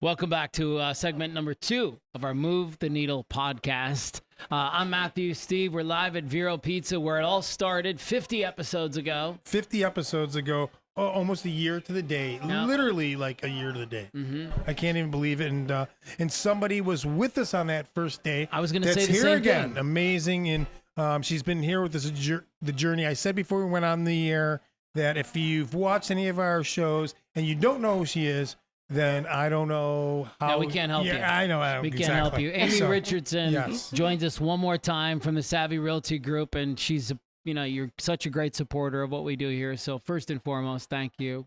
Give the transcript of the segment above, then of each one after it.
Welcome back to segment number 2 of our Move the Needle podcast. I'm Matthew Steve. We're live at Vero Pizza where it all started 50 episodes ago. 50 episodes ago, almost a year to the day, literally like a year to the day. I can't even believe it. And somebody was with us on that first day. I was going to say the here same again. thing. Amazing. And she's been here with us the journey. I said before we went on the air that if you've watched any of our shows and you don't know who she is, then I don't know how. No, we can't help you. I know. We can't help you. Amy Richardson yes. joins us one more time from the Savvy Realty Group, and she's, you're such a great supporter of what we do here. So first and foremost, thank you.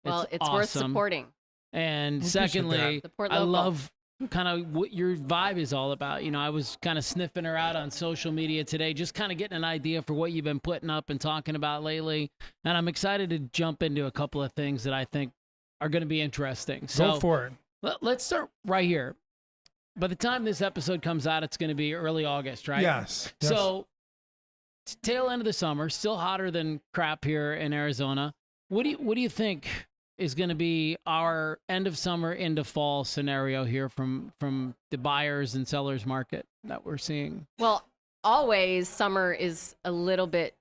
Well, it's awesome. worth supporting. And secondly, I local. love kind of what your vibe is all about. I was kind of sniffing her out on social media today, just kind of getting an idea for what you've been putting up and talking about lately. And I'm excited to jump into a couple of things that I think are going to be interesting. So go for it. Let's start right here. By the time this episode comes out, it's going to be early August, right? Yes. So tail end of the summer, still hotter than crap here in Arizona. What do you think is going to be our end of summer into fall scenario here from the buyers and sellers market that we're seeing? Well, always summer is a little bit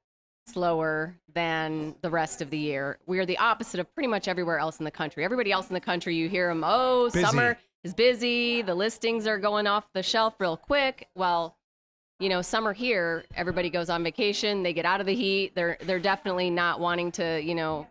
slower than the rest of the year. We are the opposite of pretty much everywhere else in the country. Everybody else in the country, you hear them, busy. Summer is busy. The listings are going off the shelf real quick. Well, summer here, everybody goes on vacation. They get out of the heat. They're definitely not wanting to,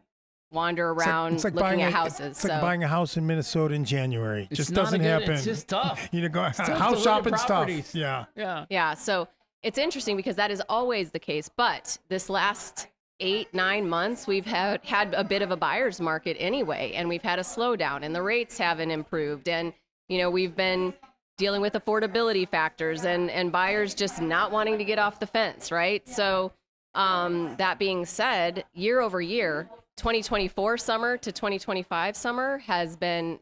wander around it's like looking at houses. It's like buying a house in Minnesota in January. It just doesn't happen. It's just tough. Go tough to house look shopping at stuff. properties. Yeah. Yeah. So it's interesting because that is always the case. But this last 8-9 months, we've had a bit of a buyer's market anyway, and we've had a slowdown, and the rates haven't improved. And, we've been dealing with affordability factors and buyers just not wanting to get off the fence, right? So that being said, year over year, 2024 summer to 2025 summer has been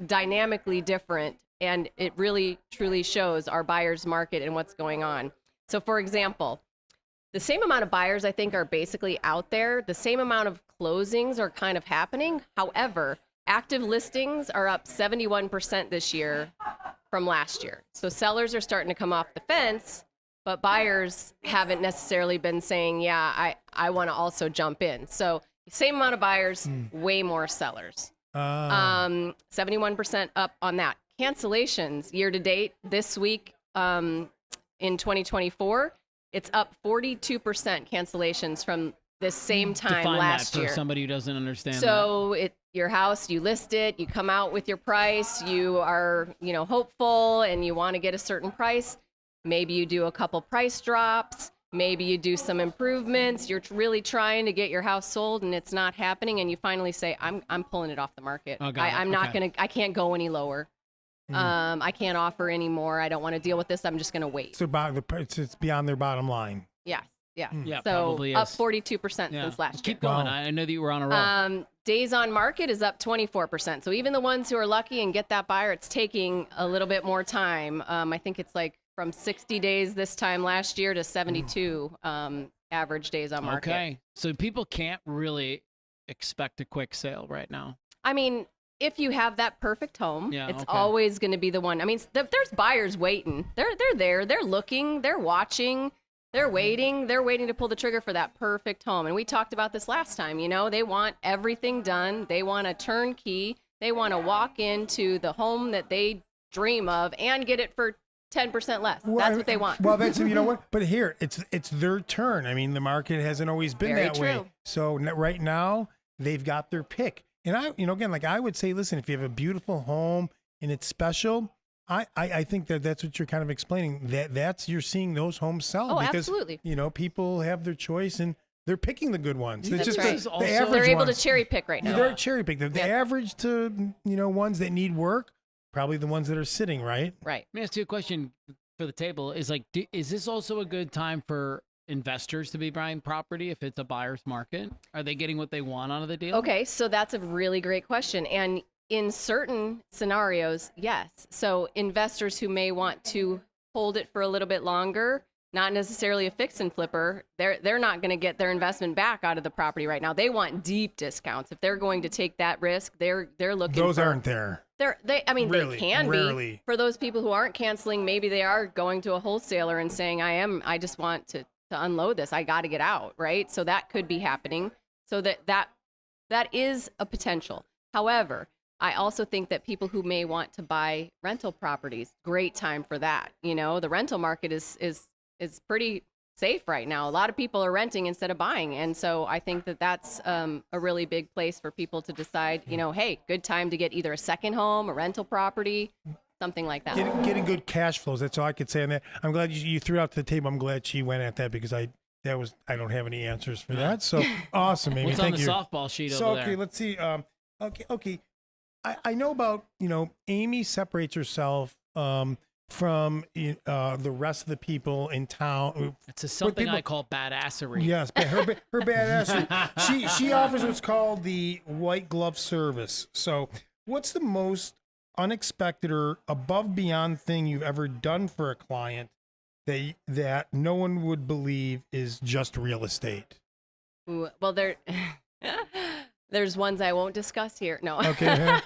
dynamically different. And it really, truly shows our buyer's market and what's going on. So, for example, the same amount of buyers, I think, are basically out there. The same amount of closings are kind of happening. However, active listings are up 71% this year from last year. So sellers are starting to come off the fence, but buyers haven't necessarily been saying, yeah, I want to also jump in. So same amount of buyers, way more sellers. 71% up on that. Cancellations year to date this week in 2024, it's up 42% cancellations from the same time Define last that year. For somebody who doesn't understand So your house, you list it, you come out with your price, you are, hopeful and you want to get a certain price. Maybe you do a couple price drops. Maybe you do some improvements. You're really trying to get your house sold and it's not happening. And you finally say, I'm pulling it off the market. I'm not going to, I can't go any lower. I can't offer any more. I don't want to deal with this. I'm just going to wait. So it's beyond their bottom line. Yes. Yeah. Yeah, So probably up is. 42% since last year. Keep going. Wow. I know that you were on a roll. Days on market is up 24%. So even the ones who are lucky and get that buyer, it's taking a little bit more time. I think it's like from 60 days this time last year to 72 average days on market. Okay. So people can't really expect a quick sale right now. I mean, if you have that perfect home, it's okay. always going to be the one. I mean, there's buyers waiting. They're there. They're looking. They're watching. They're waiting. They're waiting to pull the trigger for that perfect home. And we talked about this last time. They want everything done. They want a turnkey. They want to walk into the home that they dream of and get it for 10% less. That's what they want. Well, that's, what? But here, it's their turn. I mean, the market hasn't always been Very that true. way. So right now, they've got their pick. And again, like I would say, listen, if you have a beautiful home and it's special, I think that's what you're kind of explaining. That's you're seeing those homes sell. Oh, because, absolutely. People have their choice and they're picking the good ones. It's That's just right. the average They're able ones. to cherry pick right now. They're cherry picked. The average to ones that need work, probably the ones that are sitting, right? Right. Let me ask you a question for the table. Is this also a good time for investors to be buying property if it's a buyer's market? Are they getting what they want out of the deal? Okay, so that's a really great question. And in certain scenarios, yes. So investors who may want to hold it for a little bit longer, not necessarily a fix and flipper, they're not going to get their investment back out of the property right now. They want deep discounts. If they're going to take that risk, they're looking. Those aren't there. I mean, Really, they can rarely. be. For those people who aren't canceling, maybe they are going to a wholesaler and saying, I just want to unload this. I got to get out, right? So that could be happening. So that is a potential. However, I also think that people who may want to buy rental properties, great time for that. You know, the rental market is pretty safe right now. A lot of people are renting instead of buying. And so I think that that's a really big place for people to decide, you know, hey, good time to get either a second home, a rental property, something like that. Getting good cash flows. That's all I could say on that. I'm glad you threw it out to the table. I'm glad she went at that because I don't have any answers for that. So awesome, Amy. What's Thank on the you. softball sheet So, over there? okay, let's see. Okay. I know about, you know, Amy separates herself from the rest of the people in town. It's something I call badassery. Yes, but her badassery. She offers what's called the white glove service. So, what's the most unexpected or above beyond thing you've ever done for a client that no one would believe is just real estate? Ooh, well, there's ones I won't discuss here. No. Okay.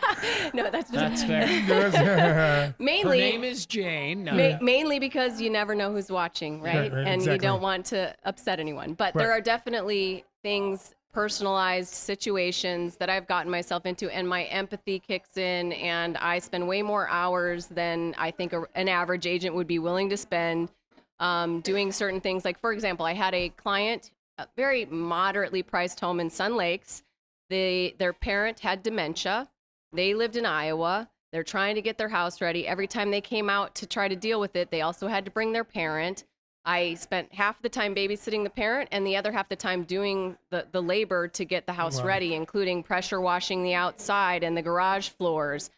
No, that's fair. Mainly, Her name is Jane. No. mainly because you never know who's watching, right? Right, and exactly. you don't want to upset anyone. But there Right. are definitely things, personalized situations that I've gotten myself into, and my empathy kicks in, and I spend way more hours than I think an average agent would be willing to spend doing certain things. Like, for example, I had a client, a very moderately priced home in Sun Lakes. Their parent had dementia. They lived in Iowa. They're trying to get their house ready. Every time they came out to try to deal with it, they also had to bring their parent. I spent half the time babysitting the parent and the other half the time doing the labor to get the house ready, including pressure washing the outside and the garage floors,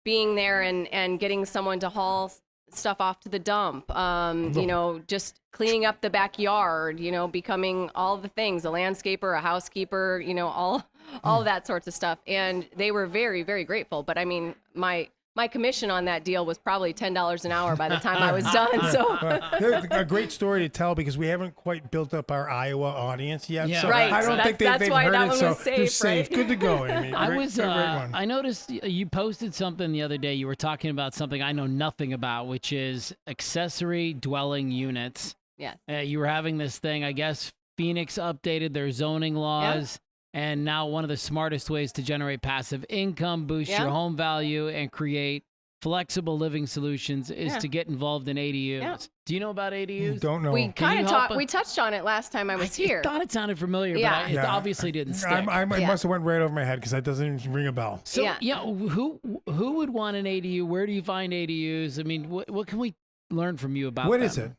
being there and getting someone to haul stuff off to the dump, you know, just cleaning up the backyard, you know, becoming all the things, a landscaper, a housekeeper, you know, all that sorts of stuff. And they were very, very grateful. But I mean, my commission on that deal was probably $10 an hour by the time I was done. So A great story to tell because we haven't quite built up our Iowa audience yet. Yeah. So Right. I don't That's- think that's they've why heard that it. one So was safe, you're safe. right? Good to go, Amy. I noticed you posted something the other day. You were talking about something I know nothing about, which is accessory dwelling units. yes. You were having this thing, I guess Phoenix updated their zoning laws. And now one of the smartest ways to generate passive income, boost your home value, and create flexible living solutions is to get involved in ADUs. Yeah. Do you know about ADUs? Don't know. We Can kind you of help us? we touched on it last time I was I here. thought it sounded familiar, Yeah. but it obviously didn't stick. I must have went right over my head because that doesn't even ring a bell. So Yeah. who would want an ADU? Where do you find ADUs? I mean, what can we learn from you about What them? is it?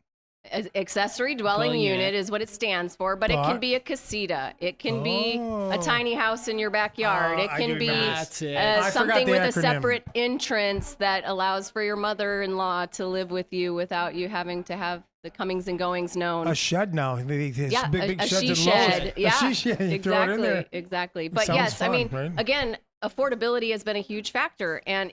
Accessory dwelling Dwelling unit unit. is what it stands for, but it can be a casita. It can be a tiny house in your backyard. Oh, It I can do be remember. That's it. I forgot something the with a acronym. separate entrance that allows for your mother-in-law to live with you without you having to have the comings and goings known. A shed now. These Yeah, big a sheds she at Lowe's. shed. Yeah, A she shed. You throw it in there. exactly. But sounds yes, I fun, mean, right? again, affordability has been a huge factor, and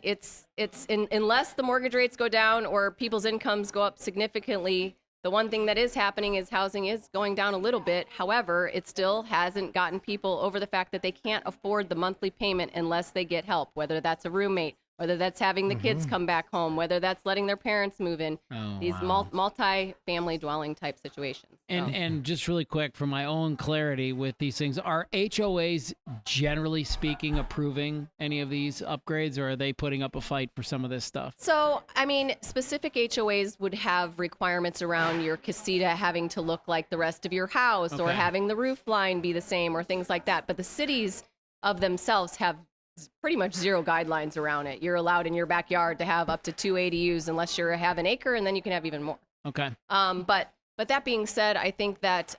unless the mortgage rates go down or people's incomes go up significantly. The one thing that is happening is housing is going down a little bit. However, it still hasn't gotten people over the fact that they can't afford the monthly payment unless they get help, whether that's a roommate, whether that's having the kids come back home, whether that's letting their parents move in. Oh, These wow. multi-family dwelling type situations. And just really quick for my own clarity with these things, are HOAs generally speaking approving any of these upgrades, or are they putting up a fight for some of this stuff? So, I mean, specific HOAs would have requirements around your casita having to look like the rest of your house or Okay. having the roof line be the same or things like that. But the cities of themselves have pretty much zero guidelines around it. You're allowed in your backyard to have up to 2 ADUs unless you have an acre, and then you can have even more. Okay. But that being said, I think that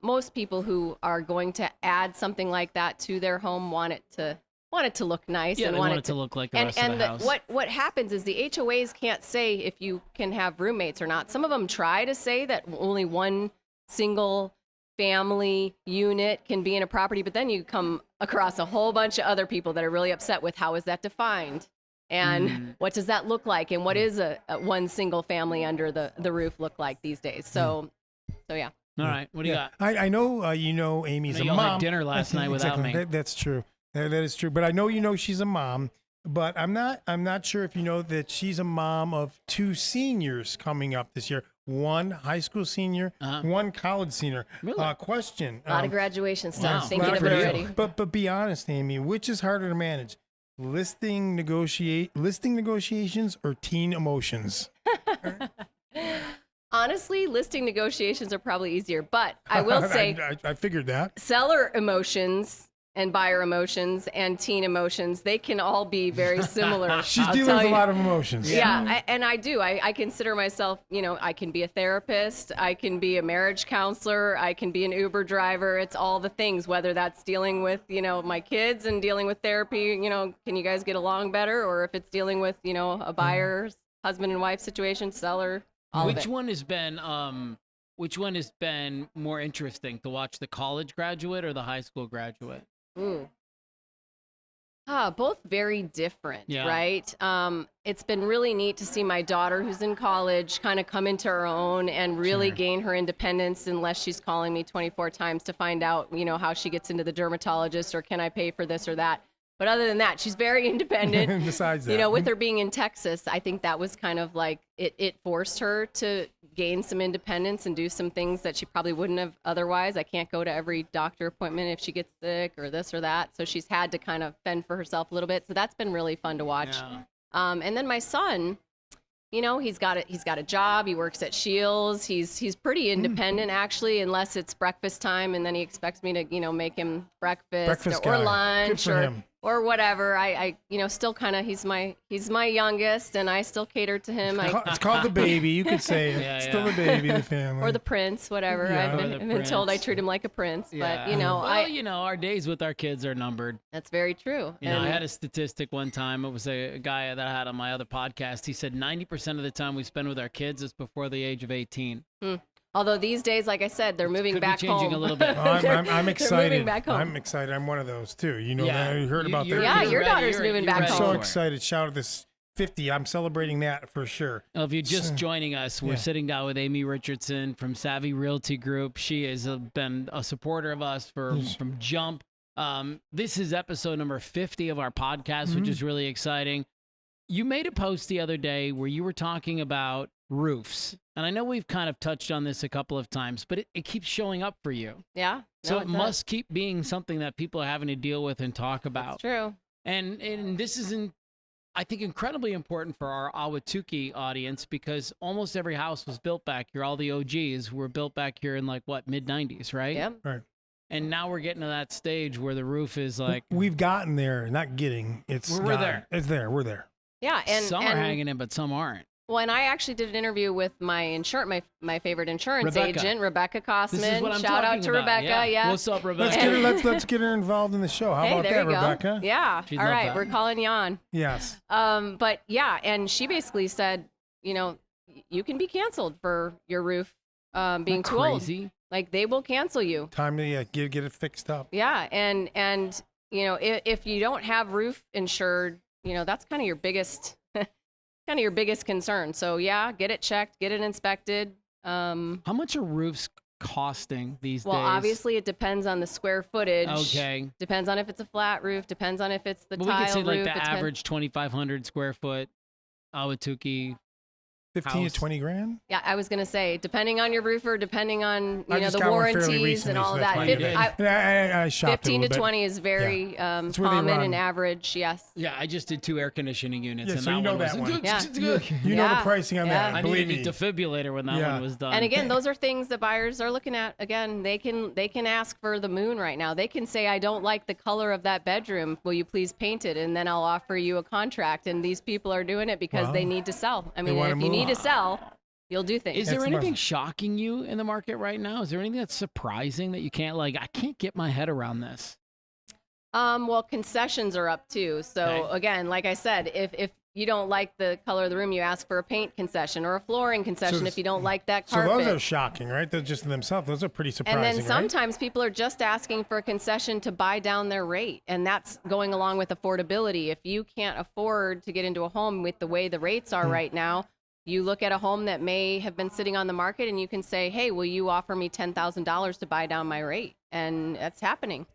most people who are going to add something like that to their home want it to look nice Yeah, and they want it to look like the rest of the house. what happens is the HOAs can't say if you can have roommates or not. Some of them try to say that only one single family unit can be in a property, but then you come across a whole bunch of other people that are really upset with how is that defined. And what does that look like? And what is a one single family under the roof look like these days? So yeah. All right. What do you got? I know you know Amy's a Y'all mom. had dinner last night without me. That's true. That is true. But I know you know she's a mom. But I'm not sure if you know that she's a mom of 2 seniors coming up this year. One high school senior, one college senior. Really? Question. A lot of graduation stuff. wow. Thinking of it already. But be honest, Amy, which is harder to manage? Listing negotiations or teen emotions? Honestly, listing negotiations are probably easier, but I will say I figured that. seller emotions and buyer emotions and teen emotions, they can all be very similar. She's I'll dealing tell with a you. lot of emotions. Yeah, I do. I consider myself, I can be a therapist, I can be a marriage counselor, I can be an Uber driver. It's all the things, whether that's dealing with, my kids and dealing with therapy, can you guys get along better? Or if it's dealing with, a buyer's husband and wife situation, seller, all of Which it. one has been more interesting to watch, the college graduate or the high school graduate? Ooh. Both very different, Yeah. right? It's been really neat to see my daughter, who's in college, kind of come into her own and really gain her independence, unless she's calling me 24 times to find out, how she gets into the dermatologist or can I pay for this or that. But other than that, she's very independent. Besides that, With her being in Texas, I think that was kind of like it forced her to gain some independence and do some things that she probably wouldn't have otherwise. I can't go to every doctor appointment if she gets sick or this or that. So she's had to kind of fend for herself a little bit. So that's been really fun to watch. Yeah. And then my son, he's got a job. He works at Shields. He's pretty independent actually, unless it's breakfast time, and then he expects me to make him breakfast or guy. lunch Good for him. or whatever. I still kind of he's my youngest, and I still cater to him. It's called the baby. You could say it. Yeah, Still yeah. the baby, the family. or the prince, whatever. Yeah. I've Or the been told I prince. treat him like a prince, Yeah. but Our days with our kids are numbered. that's very true. I had a statistic one time. It was a guy that I had on my other podcast. He said 90% of the time we spend with our kids is before the age of 18. Although these days, like I said, they're moving Could be back changing home. a little bit. Oh, I'm They're excited. moving back home. I'm excited. I'm one of those too. You know Yeah. that. You heard about You're- that. Yeah, you're your ready. daughter's You're moving ready back I'm home. so for it. excited. Shout out this 50. I'm celebrating that for sure. Well, if you're just joining us, we're sitting down with Amy Richardson from Savvy Realty Group. She has been a supporter of us from Jump. This is episode number 50 of our podcast, which is really exciting. You made a post the other day where you were talking about roofs. And I know we've kind of touched on this a couple of times, but it keeps showing up for you. Yeah. So no, it does. must keep being something that people are having to deal with and talk That's about. true. And this is, I think, incredibly important for our Ahwatukee audience, because almost every house was built back here. All the OGs were built back here in mid-90s, right? Yep. Right. And now we're getting to that stage where the roof is like, We've gotten there. Not getting. It's We're not- there. It's there. We're there. Yeah, and some are hanging in, but some aren't. Well, and I actually did an interview with my favorite insurance Rebecca. agent, Rebecca Kosman. This is what I'm Shout out talking to about. Rebecca. Yeah. What's up, Let's Rebecca? get her. Let's get her involved in the show. How Hey, about there that, you go. Rebecca? Yeah. She'd All love right, that. we're calling you on. Yes. But yeah, and she basically said, you can be canceled for your roof being too old. Crazy. Like they will cancel you. Time to get it fixed up. Yeah, and if you don't have roof insured, that's kind of your biggest concern. So yeah, get it checked, get it inspected. How much are roofs costing these Well, days? obviously it depends on the square footage. Okay. Depends on if it's a flat roof. Depends on if it's the But we tile could say roof. like it the depends- average 2,500 square foot Ahwatukee. 15 House. to 20 grand. Yeah, I was gonna say, depending on your roofer, depending on I just the got one fairly warranties recently, and all so of that's that. why I Fif- did it. I- And I shopped 15 a to little 20 is very where they common run. and average. Yes. Yeah, I just did 2 air conditioning units, Yeah, and so that you know one that was one. Yeah. bit. You know the Yeah. pricing on Yeah. that. I Believe needed me. a defibrillator when that Yeah. one was done. And again, those are things that buyers are looking at. Again, they can ask for the moon right now. They can say, I don't like the color of that bedroom. Will you please paint it? And then I'll offer you a contract. And these people are doing it because Wow. they need to sell. I mean, wanna if you need move. to sell, you'll do things. Is there That's anything smart. shocking you in the market right now? Is there anything that's surprising that you can't I can't get my head around this? Well, concessions are up too. So Okay. again, like I said, if you don't like the color of the room, you ask for a paint concession or a flooring concession if you don't like that So carpet. those are shocking, right? They're just themselves. Those are pretty surprising, And then right? sometimes people are just asking for a concession to buy down their rate. And that's going along with affordability. If you can't afford to get into a home with the way the rates are right now, you look at a home that may have been sitting on the market and you can say, hey, will you offer me $10,000 to buy down my rate? And that's happening.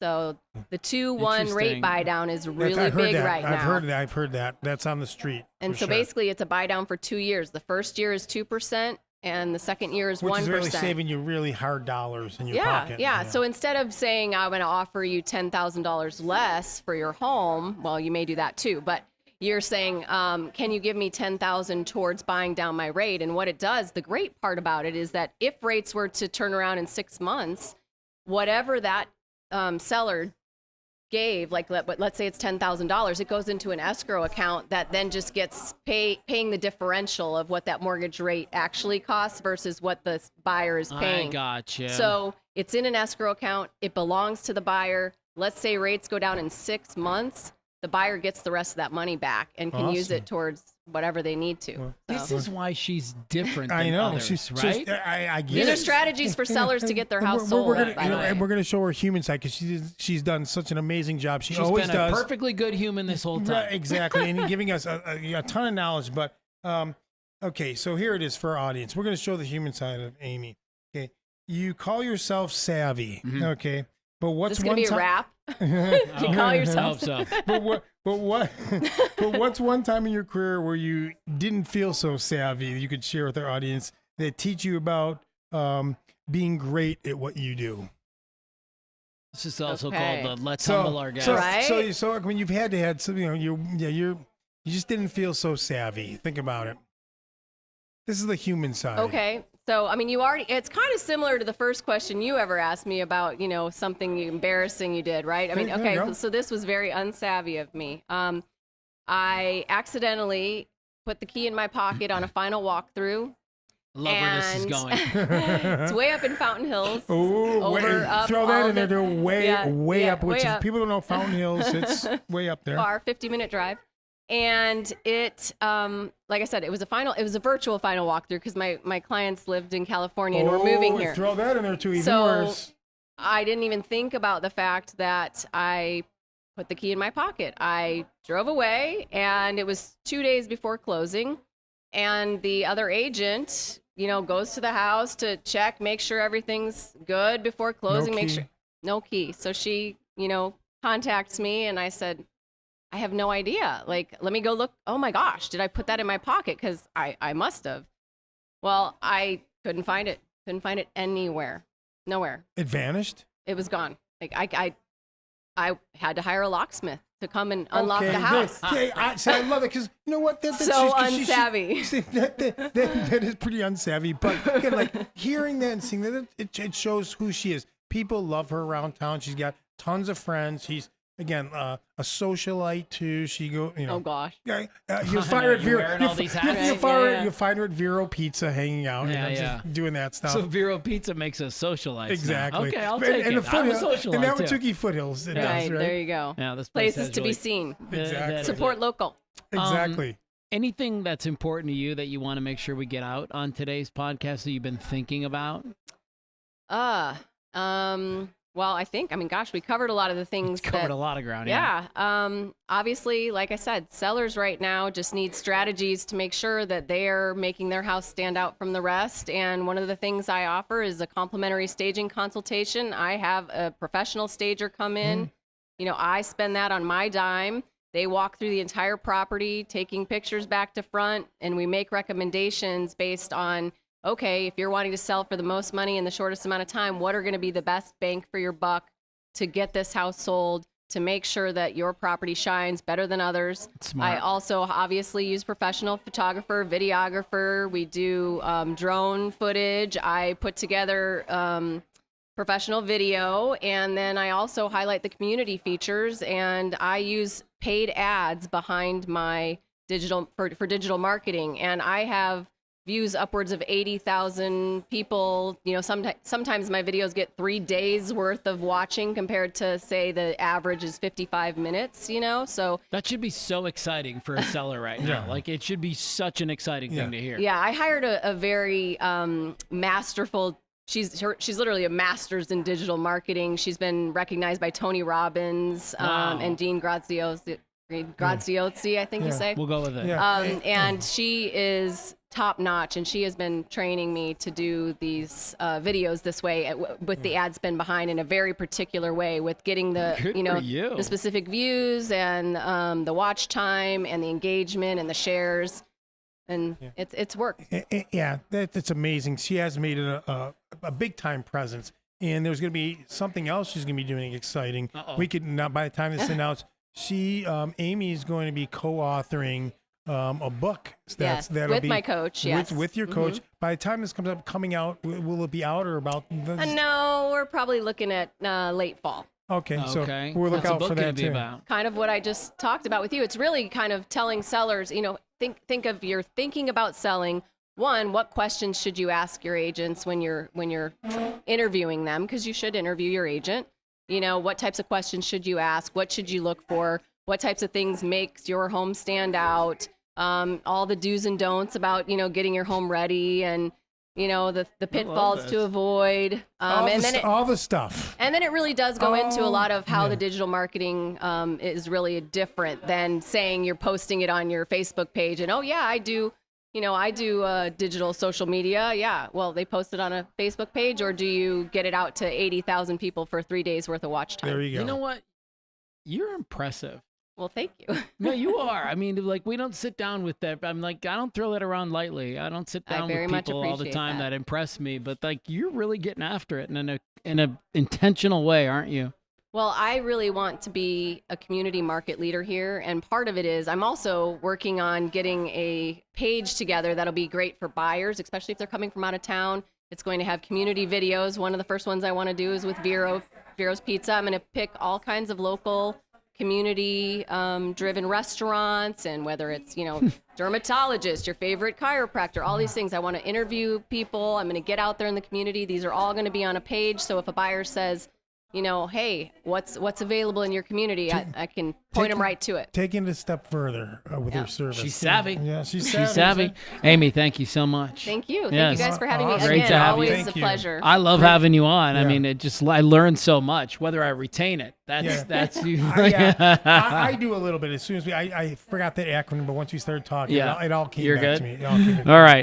So the 2-1 rate Interesting. buy down is really I've heard big that. right now. I've heard that. That's on the street. And for so sure. basically it's a buy down for 2 years. The first year is 2% and the second year is 1%. Which is really saving you really hard dollars in your pocket. Yeah. So instead of saying I'm going to offer you $10,000 less for your home, well, you may do that too, but you're saying, can you give me $10,000 towards buying down my rate? And what it does, the great part about it is that if rates were to turn around in 6 months, whatever that seller gave, like let's say it's $10,000, it goes into an escrow account that then just gets paying the differential of what that mortgage rate actually costs versus what the buyer is paying. I gotcha. So it's in an escrow account. It belongs to the buyer. Let's say rates go down in 6 months. The buyer gets the rest of that money back and can use Awesome. it towards whatever they need to. this is why she's different than I know. others, She's right? I get These it. are strategies for sellers to get their And house sold. We're gonna, by the way. and we're gonna show her human side because she's done such an amazing job. She She's always been a does. perfectly good human this whole Right, time. exactly, and giving us a ton of knowledge. But okay, so here it is for our audience. We're gonna show the human side of Amy. Okay, you call yourself savvy. Okay, but Is what's this going one to be a time? rap? Oh, You call I yourself hope so. But what's one time in your career where you didn't feel so savvy that you could share with our audience that teach you about being great at what you do? This is also Okay. called the Let's Humble Our Guests. Right? So when you've had to have some, you just didn't feel so savvy. Think about it. This is the human side. Okay. So, I mean, it's kind of similar to the first question you ever asked me about, something embarrassing you did, right? I mean, There you okay, go. so this was very unsavvy of me. I accidentally put the key in my pocket on a final walkthrough. Love where this is and- going. It's way up in Fountain Hills. Oh, Over, up, throw that all in there. the- They're way Yeah, up. way Which up. people don't know Fountain Hills. It's way up there. Far, 50-minute drive. And it, like I said, it was a virtual final walkthrough because my clients lived in California and we're moving here. Throw that in there too. Even So- worse. I didn't even think about the fact that I put the key in my pocket. I drove away, and it was 2 days before closing. And the other agent, goes to the house to check, make sure everything's good before closing. Make key. sure no key. So she, contacts me, and I said, I have no idea. Like, let me go look. Oh my gosh, did I put that in my pocket? Because I must have. Well, I couldn't find it. Couldn't find it anywhere. Nowhere. It vanished. It was gone. Like I had to hire a locksmith to come and unlock Okay, the house. Okay, I love it because you know what? That's So she's- unsavvy. see, that is pretty unsavvy. But again, like hearing that and seeing that, it shows who she is. People love her around town. She's got tons of friends. She's again a socialite too. She Oh gosh. Yeah, you'll find her at You're Vero. wearing all these hats. You'll find her. Yeah. You'll find her at Vero Pizza, hanging out, Yeah, just doing that stuff. So Vero Pizza makes us socialites. now. Exactly. Okay, I'll And- take and it. the I'm a foothills, socialite and too. Ahwatukee foothills. It Right, does, right? there you go. Yeah, this place Places has to be really- seen. Exactly. Support local. Exactly. Anything that's important to you that you want to make sure we get out on today's podcast that you've been thinking about? Well, I mean, gosh, we covered a lot of the things Covered that, a lot of ground. yeah. Obviously, like I said, sellers right now just need strategies to make sure that they're making their house stand out from the rest. And one of the things I offer is a complimentary staging consultation. I have a professional stager come in. I spend that on my dime. They walk through the entire property, taking pictures back to front, and we make recommendations based on, okay, if you're wanting to sell for the most money in the shortest amount of time, what are going to be the best bang for your buck to get this house sold, to make sure that your property shines better than others. Smart. I also obviously use professional photographer, videographer. We do drone footage. I put together professional video, and then I also highlight the community features, and I use paid ads behind my digital for digital marketing. And I have views upwards of 80,000 people. You know, sometimes my videos get 3 days worth of watching compared to, say, the average is 55 minutes, you know? So That should be so exciting for a seller right now. Yeah. Like, it should be such an exciting thing to hear. yeah, I hired a very masterful. She's literally a master's in digital marketing. She's been recognized by Tony Robbins Wow. and Dean Graziosi, I think you say. We'll go with it. Yeah. And she is top notch, and she has been training me to do these videos this way with the ad spend behind in a very particular way, with getting the Good for you. the specific views and the watch time and the engagement and the shares, and it's worked. Yeah, that's amazing. She has made it a big time presence, and there's going to be something else she's going to be doing exciting. Uh-oh. We could now, by the time this is announced, Amy is going to be co-authoring a book. That'll with be my coach. Yes, with your coach. By the time this comes up, coming out, will it be out or about? No, we're probably looking at late fall. Okay, so Okay. we'll look What's the out book for gonna that be too. about? Kind of what I just talked about with you. It's really kind of telling sellers, you know, think of, you're thinking about selling. One, what questions should you ask your agents when you're interviewing them? Because you should interview your agent. You know, what types of questions should you ask? What should you look for? What types of things makes your home stand out? All the do's and don'ts about, you know, getting your home ready, and, you know, the pitfalls this. to avoid. All And the stuff. then it really does go into a lot of how yeah. the digital marketing is really different than saying you're posting it on your Facebook page and, oh yeah, I do digital social media. Yeah, well, they post it on a Facebook page, or do you get it out to 80,000 people for 3 days worth of watch time? There you go. You know what? You're impressive. Well, thank you. No, you are. I mean, like, we don't sit down with that. I'm like, I don't throw that around lightly. I don't sit I down very with much people all the appreciate time that. that impress me. But like, you're really getting after it in a intentional way, aren't you? Well, I really want to be a community market leader here, and part of it is I'm also working on getting a page together that'll be great for buyers, especially if they're coming from out of town. It's going to have community videos. One of the first ones I want to do is with Vero's Pizza. I'm going to pick all kinds of local community driven restaurants, and whether it's, you know, dermatologist, your favorite chiropractor, all these things. I want to interview people. I'm going to get out there in the community. These are all going to be on a page. So if a buyer says, you know, hey, what's available in your community, I can point them right to it. Taking it a step further with her service. She's savvy. Yeah, she's She's savvy. Amy, thank you so much. Thank you. Thank Yes. you guys for having me. Awesome. Great Again, to have you. always Thank a you. pleasure. I love having you on. I Yeah. mean, I learned so much. Whether I retain it, that's you. I do a little bit. As soon as I forgot that acronym, but once we started talking, Yeah. it all came You're back good? to me. It all came back. All right.